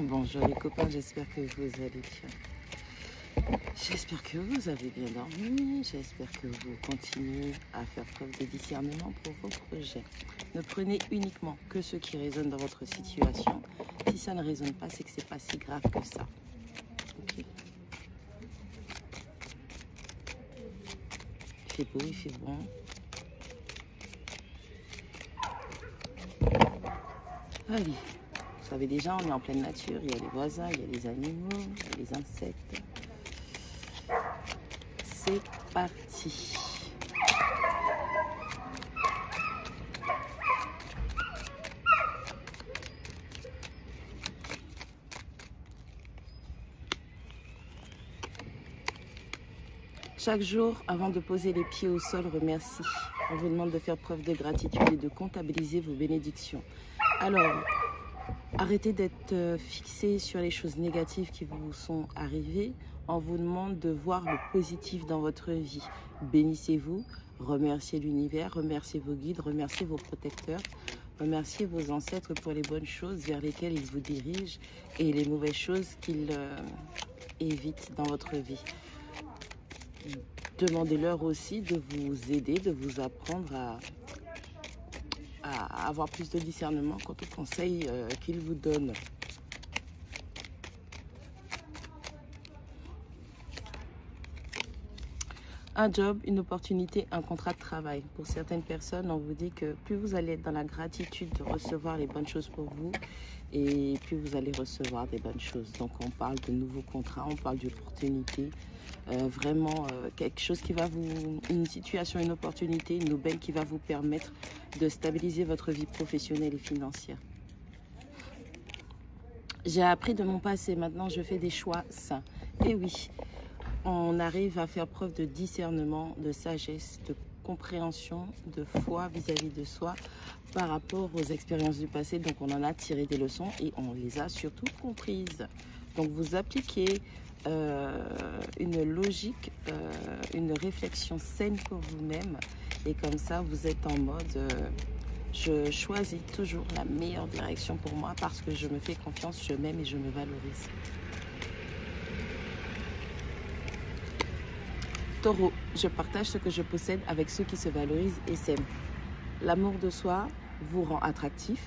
Bonjour les copains, j'espère que vous allez bien. J'espère que vous avez bien dormi, j'espère que vous continuez à faire preuve de discernement pour vos projets. Ne prenez uniquement que ce qui résonne dans votre situation. Si ça ne résonne pas, c'est que c'est pas si grave que ça. Okay. Il fait beau, il fait bon. Allez, vous savez déjà, on est en pleine nature, il y a les voisins, il y a les animaux, il y a les insectes. C'est parti. Chaque jour, avant de poser les pieds au sol, remercie. On vous demande de faire preuve de gratitude et de comptabiliser vos bénédictions. Alors, arrêtez d'être fixé sur les choses négatives qui vous sont arrivées. On vous demande de voir le positif dans votre vie. Bénissez-vous, remerciez l'univers, remerciez vos guides, remerciez vos protecteurs, remerciez vos ancêtres pour les bonnes choses vers lesquelles ils vous dirigent et les mauvaises choses qu'ils évitent dans votre vie. Demandez-leur aussi de vous aider, de vous apprendre à avoir plus de discernement quant aux conseils qu'ils vous donnent. Un job, une opportunité, un contrat de travail. Pour certaines personnes, on vous dit que plus vous allez être dans la gratitude de recevoir les bonnes choses pour vous, et plus vous allez recevoir des bonnes choses. Donc on parle de nouveaux contrats, on parle d'opportunités, vraiment quelque chose qui va vous, une situation, une opportunité, une aubaine qui va vous permettre de stabiliser votre vie professionnelle et financière. J'ai appris de mon passé, maintenant je fais des choix sains. Et oui, on arrive à faire preuve de discernement, de sagesse, de compréhension, de foi vis-à-vis de soi par rapport aux expériences du passé. Donc on en a tiré des leçons et on les a surtout comprises. Donc vous appliquez une logique, une réflexion saine pour vous-même et comme ça vous êtes en mode je choisis toujours la meilleure direction pour moi parce que je me fais confiance, je m'aime et je me valorise. Taureau, je partage ce que je possède avec ceux qui se valorisent et s'aiment. L'amour de soi vous rend attractif.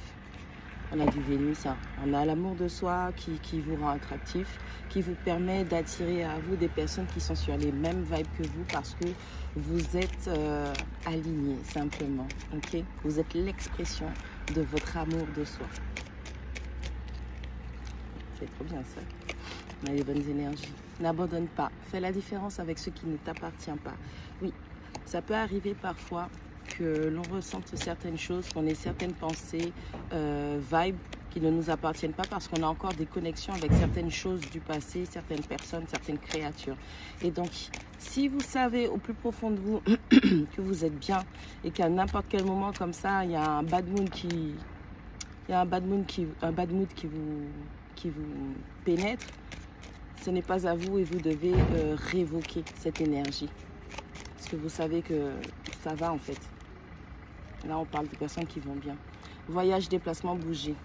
On a du Vénus, hein. On a l'amour de soi qui vous rend attractif, qui vous permet d'attirer à vous des personnes qui sont sur les mêmes vibes que vous parce que vous êtes alignés simplement. Okay? Vous êtes l'expression de votre amour de soi. C'est trop bien ça. On a les bonnes énergies. N'abandonne pas. Fais la différence avec ce qui ne t'appartient pas. Oui, ça peut arriver parfois que l'on ressente certaines choses, qu'on ait certaines pensées, vibes qui ne nous appartiennent pas parce qu'on a encore des connexions avec certaines choses du passé, certaines personnes, certaines créatures. Et donc, si vous savez au plus profond de vous que vous êtes bien et qu'à n'importe quel moment comme ça, il y a un bad mood qui vous pénètre, ce n'est pas à vous et vous devez révoquer cette énergie. Parce que vous savez que ça va en fait. Là, on parle de personnes qui vont bien. Voyage, déplacement, bouger.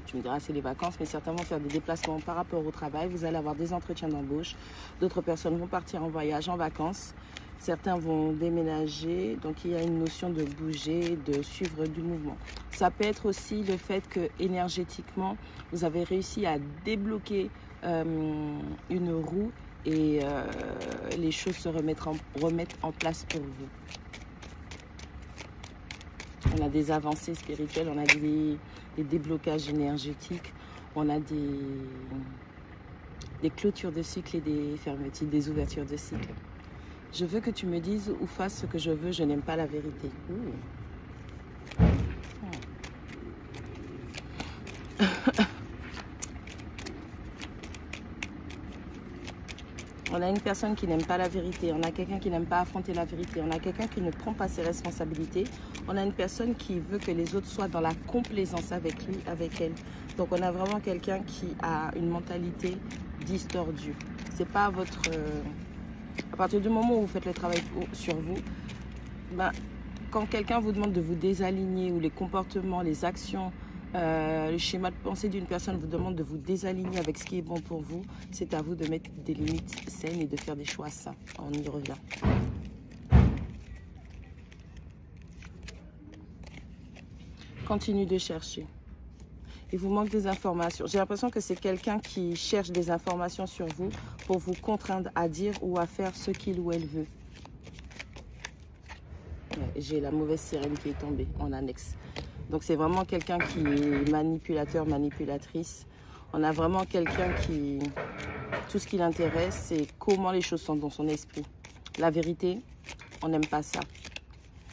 Tu me diras, c'est les vacances, mais certains vont faire des déplacements par rapport au travail. Vous allez avoir des entretiens d'embauche. D'autres personnes vont partir en voyage, en vacances. Certains vont déménager. Donc, il y a une notion de bouger, de suivre du mouvement. Ça peut être aussi le fait que, énergétiquement, vous avez réussi à débloquer une roue et les choses se remettent en place pour vous. On a des avancées spirituelles, on a des déblocages énergétiques, on a des clôtures de cycle et des fermetures, des ouvertures de cycle. Je veux que tu me dises ou fasses ce que je veux, je n'aime pas la vérité. On a une personne qui n'aime pas la vérité, on a quelqu'un qui n'aime pas affronter la vérité, on a quelqu'un qui ne prend pas ses responsabilités, on a une personne qui veut que les autres soient dans la complaisance avec lui, avec elle. Donc on a vraiment quelqu'un qui a une mentalité distordue. C'est pas votre... à partir du moment où vous faites le travail sur vous, ben, quand quelqu'un vous demande de vous désaligner ou les comportements, les actions Le schéma de pensée d'une personne vous demande de vous désaligner avec ce qui est bon pour vous. C'est à vous de mettre des limites saines et de faire des choix sains. On y revient. Continue de chercher. Il vous manque des informations. J'ai l'impression que c'est quelqu'un qui cherche des informations sur vous pour vous contraindre à dire ou à faire ce qu'il ou elle veut. J'ai la mauvaise sirène qui est tombée en annexe. Donc c'est vraiment quelqu'un qui est manipulateur, manipulatrice. On a vraiment quelqu'un qui... Tout ce qui l'intéresse, c'est comment les choses sont dans son esprit. La vérité, on n'aime pas ça.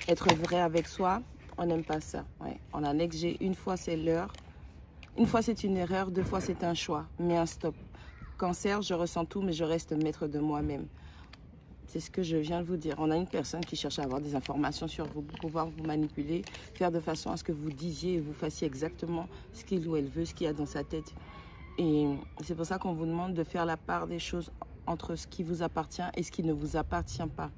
Être vrai avec soi, on n'aime pas ça. Ouais. En annexe, j'ai une fois c'est l'heure. Une fois c'est une erreur, deux fois c'est un choix. Mais un stop. Cancer, je ressens tout, mais je reste maître de moi-même. C'est ce que je viens de vous dire. On a une personne qui cherche à avoir des informations sur vous, pour pouvoir vous manipuler, faire de façon à ce que vous disiez et vous fassiez exactement ce qu'il ou elle veut, ce qu'il y a dans sa tête. Et c'est pour ça qu'on vous demande de faire la part des choses entre ce qui vous appartient et ce qui ne vous appartient pas.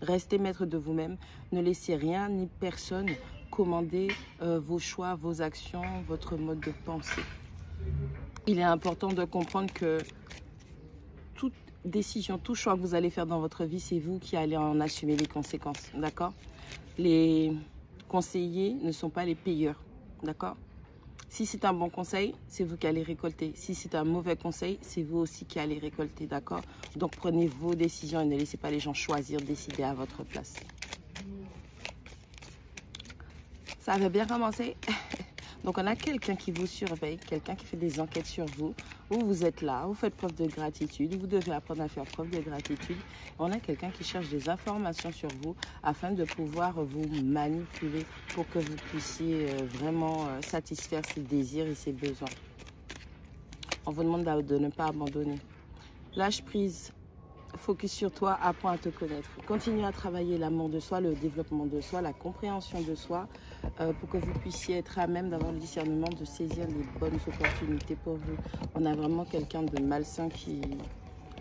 Restez maître de vous-même. Ne laissez rien ni personne commander vos choix, vos actions, votre mode de pensée. Il est important de comprendre que toute décision, tout choix que vous allez faire dans votre vie, c'est vous qui allez en assumer les conséquences, d'accord? Les conseillers ne sont pas les payeurs, d'accord? Si c'est un bon conseil, c'est vous qui allez récolter. Si c'est un mauvais conseil, c'est vous aussi qui allez récolter, d'accord? Donc prenez vos décisions et ne laissez pas les gens choisir, décider à votre place. Ça avait bien commencé. Donc, on a quelqu'un qui vous surveille, quelqu'un qui fait des enquêtes sur vous, où vous êtes là, vous faites preuve de gratitude, vous devez apprendre à faire preuve de gratitude. On a quelqu'un qui cherche des informations sur vous afin de pouvoir vous manipuler pour que vous puissiez vraiment satisfaire ses désirs et ses besoins. On vous demande de ne pas abandonner. Lâche prise. Focus sur toi, apprends à te connaître. Continue à travailler l'amour de soi, le développement de soi, la compréhension de soi, pour que vous puissiez être à même d'avoir le discernement, de saisir les bonnes opportunités pour vous. On a vraiment quelqu'un de malsain qui...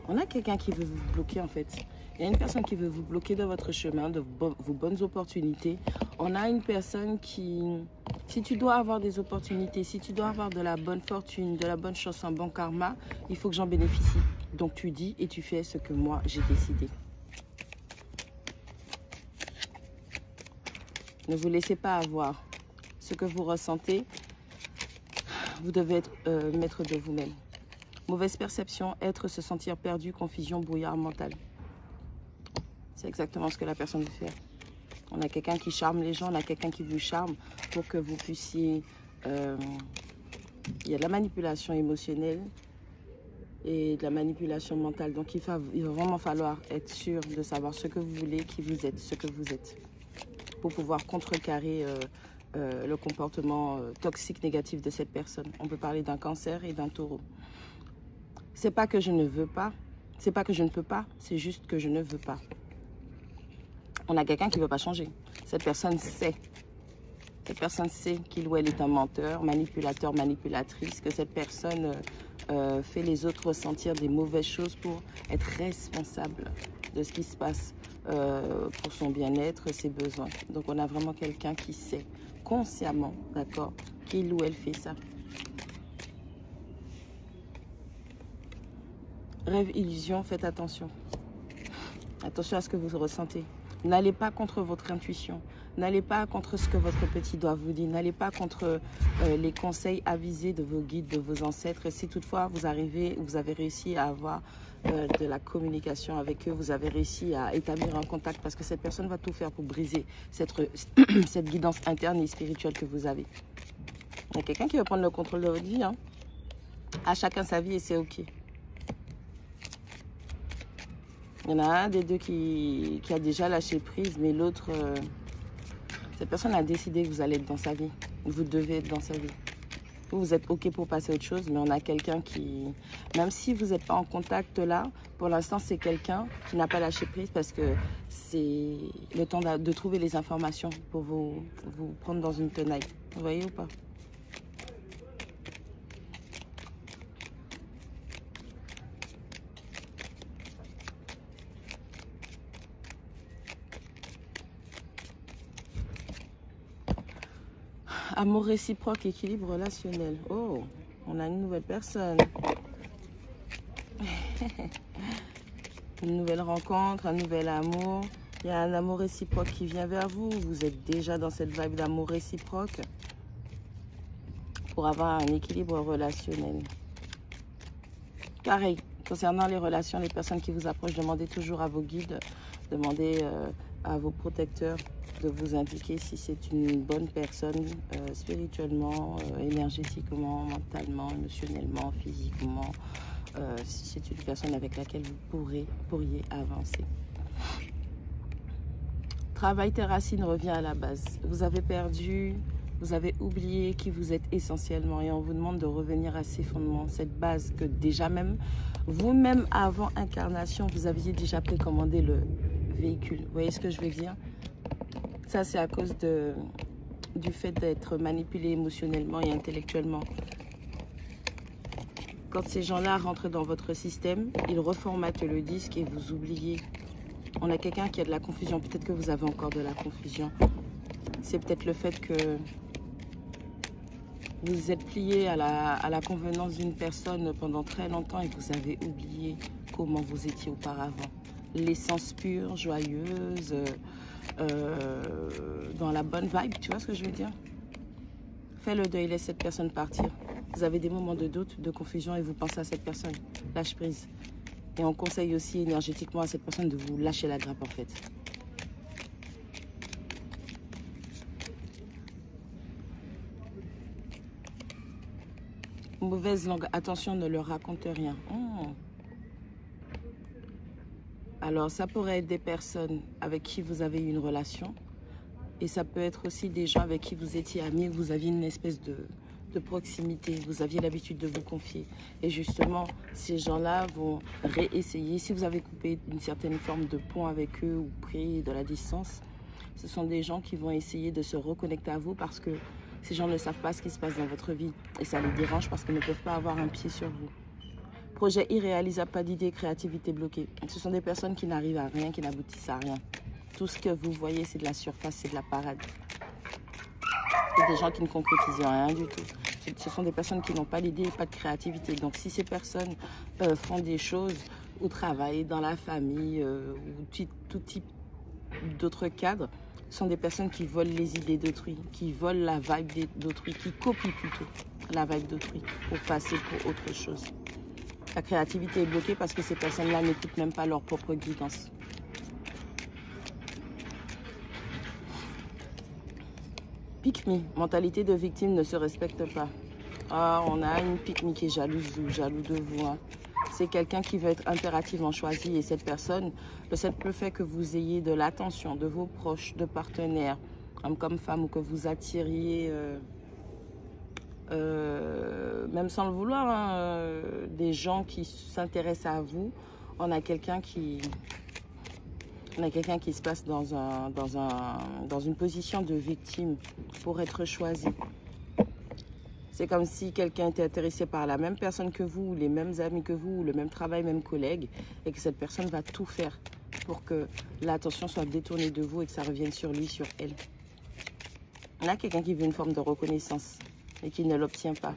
On a quelqu'un qui veut vous bloquer en fait. Il y a une personne qui veut vous bloquer dans votre chemin, de vos bonnes opportunités. On a une personne qui... Si tu dois avoir des opportunités, si tu dois avoir de la bonne fortune, de la bonne chance, un bon karma, il faut que j'en bénéficie. Donc tu dis et tu fais ce que moi j'ai décidé. Ne vous laissez pas avoir. Ce que vous ressentez, vous devez être maître de vous-même. Mauvaise perception, être, se sentir perdu, confusion, brouillard mental. C'est exactement ce que la personne veut faire. On a quelqu'un qui charme les gens, on a quelqu'un qui vous charme pour que vous puissiez... il y a de la manipulation émotionnelle et de la manipulation mentale. Donc il va vraiment falloir être sûr de savoir ce que vous voulez, qui vous êtes, ce que vous êtes, pour pouvoir contrecarrer le comportement toxique, négatif de cette personne. On peut parler d'un cancer et d'un taureau. C'est pas que je ne veux pas, c'est pas que je ne peux pas, c'est juste que je ne veux pas. On a quelqu'un qui ne veut pas changer. Cette personne sait. Cette personne sait qu'il ou elle est un menteur, manipulateur, manipulatrice, que cette personne fait les autres ressentir des mauvaises choses pour être responsable de ce qui se passe pour son bien-être, ses besoins. Donc on a vraiment quelqu'un qui sait consciemment, d'accord, qu'il ou elle fait ça. Rêve, illusion, faites attention. Attention à ce que vous ressentez. N'allez pas contre votre intuition. N'allez pas contre ce que votre petit doigt vous dit. N'allez pas contre les conseils avisés de vos guides, de vos ancêtres. Si toutefois vous avez réussi à avoir de la communication avec eux, vous avez réussi à établir un contact, parce que cette personne va tout faire pour briser cette guidance interne et spirituelle que vous avez. Il y a quelqu'un qui va prendre le contrôle de votre vie, hein. À chacun sa vie et c'est ok. Il y en a un des deux qui a déjà lâché prise, mais l'autre, cette personne a décidé que vous allez être dans sa vie. Vous devez être dans sa vie. Vous êtes OK pour passer à autre chose, mais on a quelqu'un qui, même si vous n'êtes pas en contact là, pour l'instant, c'est quelqu'un qui n'a pas lâché prise, parce que c'est le temps de trouver les informations pour vous prendre dans une tenaille. Vous voyez ou pas? Amour réciproque, équilibre relationnel. Oh, on a une nouvelle personne. Une nouvelle rencontre, un nouvel amour. Il y a un amour réciproque qui vient vers vous. Vous êtes déjà dans cette vibe d'amour réciproque pour avoir un équilibre relationnel. Pareil, concernant les relations, les personnes qui vous approchent, demandez toujours à vos guides, demandez à vos protecteurs de vous indiquer si c'est une bonne personne spirituellement, énergétiquement, mentalement, émotionnellement, physiquement, si c'est une personne avec laquelle vous pourriez avancer. Travail tes racines, revient à la base. Vous avez perdu, vous avez oublié qui vous êtes essentiellement et on vous demande de revenir à ces fondements, cette base que déjà même, vous-même avant incarnation, vous aviez déjà précommandé le véhicule. Vous voyez ce que je veux dire? Ça, c'est à cause du fait d'être manipulé émotionnellement et intellectuellement. Quand ces gens-là rentrent dans votre système, ils reformatent le disque et vous oubliez. On a quelqu'un qui a de la confusion. Peut-être que vous avez encore de la confusion. C'est peut-être le fait que vous êtes plié à la convenance d'une personne pendant très longtemps et que vous avez oublié comment vous étiez auparavant. L'essence pure, joyeuse, dans la bonne vibe, tu vois ce que je veux dire? Fais le deuil, laisse cette personne partir. Vous avez des moments de doute, de confusion et vous pensez à cette personne. Lâche prise. Et on conseille aussi énergétiquement à cette personne de vous lâcher la grappe en fait. Mauvaise langue, attention, ne leur raconte rien. Alors ça pourrait être des personnes avec qui vous avez eu une relation. Et ça peut être aussi des gens avec qui vous étiez amis, vous aviez une espèce de proximité, vous aviez l'habitude de vous confier. Et justement, ces gens-là vont réessayer. Si vous avez coupé une certaine forme de pont avec eux ou pris de la distance, ce sont des gens qui vont essayer de se reconnecter à vous parce que ces gens ne savent pas ce qui se passe dans votre vie. Et ça les dérange parce qu'ils ne peuvent pas avoir un pied sur vous. Projet irréalisable, pas d'idée, créativité bloquée. Ce sont des personnes qui n'arrivent à rien, qui n'aboutissent à rien. Tout ce que vous voyez, c'est de la surface, c'est de la parade. C'est des gens qui ne concrétisent rien du tout. Ce sont des personnes qui n'ont pas d'idée, pas de créativité. Donc si ces personnes font des choses ou travaillent dans la famille ou tout type d'autres cadres, ce sont des personnes qui volent les idées d'autrui, qui volent la vibe d'autrui, qui copient plutôt la vibe d'autrui pour passer pour autre chose. La créativité est bloquée parce que ces personnes-là n'écoutent même pas leur propre guidance. Pick me, mentalité de victime ne se respecte pas. Ah, on a une pick me qui est jalouse ou jaloux de vous. Hein. C'est quelqu'un qui veut être impérativement choisi et cette personne, le simple fait que vous ayez de l'attention de vos proches, de partenaires, homme comme femme, ou que vous attiriez, même sans le vouloir, hein, des gens qui s'intéressent à vous, on a quelqu'un qui se passe dans une position de victime pour être choisi. C'est comme si quelqu'un était intéressé par la même personne que vous, ou les mêmes amis que vous, ou le même travail, même collègue, et que cette personne va tout faire pour que l'attention soit détournée de vous et que ça revienne sur lui, sur elle. On a quelqu'un qui veut une forme de reconnaissance et qui ne l'obtient pas.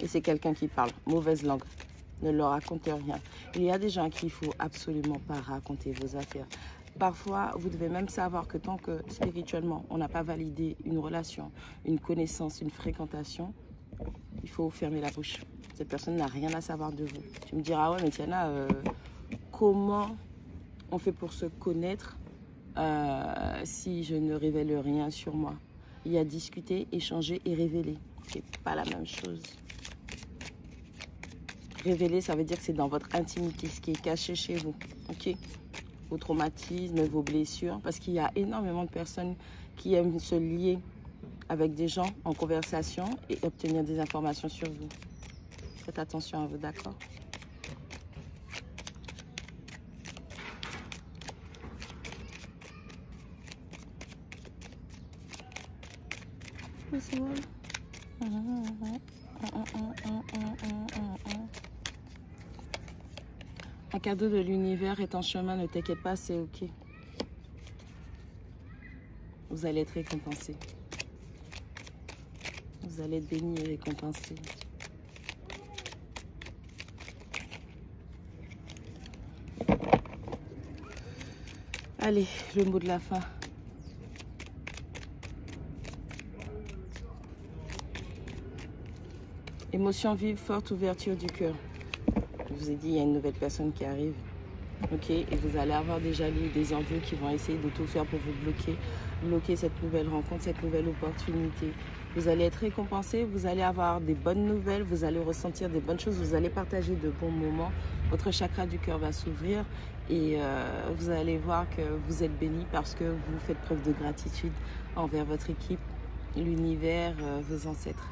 Et c'est quelqu'un qui parle mauvaise langue. Ne leur racontez rien. Il y a des gens à qui il ne faut absolument pas raconter vos affaires. Parfois, vous devez même savoir que tant que spirituellement, on n'a pas validé une relation, une connaissance, une fréquentation, il faut fermer la bouche. Cette personne n'a rien à savoir de vous. Tu me diras, ouais, mais Tiana, comment on fait pour se connaître si je ne révèle rien sur moi? Il y a discuter, échanger et révéler. C'est pas la même chose. Révéler, ça veut dire que c'est dans votre intimité, ce qui est caché chez vous. Ok? Vos traumatismes, vos blessures. Parce qu'il y a énormément de personnes qui aiment se lier avec des gens en conversation et obtenir des informations sur vous. Faites attention à vous, d'accord? Un cadeau de l'univers est en chemin, ne t'inquiète pas, c'est ok. Vous allez être récompensé. Vous allez être béni et récompensé. Allez, le mot de la fin. Émotion vive, forte ouverture du cœur. Je vous ai dit, il y a une nouvelle personne qui arrive. Ok, et vous allez avoir déjà des envieux qui vont essayer de tout faire pour vous bloquer cette nouvelle rencontre, cette nouvelle opportunité. Vous allez être récompensé, vous allez avoir des bonnes nouvelles, vous allez ressentir des bonnes choses, vous allez partager de bons moments. Votre chakra du cœur va s'ouvrir et vous allez voir que vous êtes béni parce que vous faites preuve de gratitude envers votre équipe, l'univers, vos ancêtres.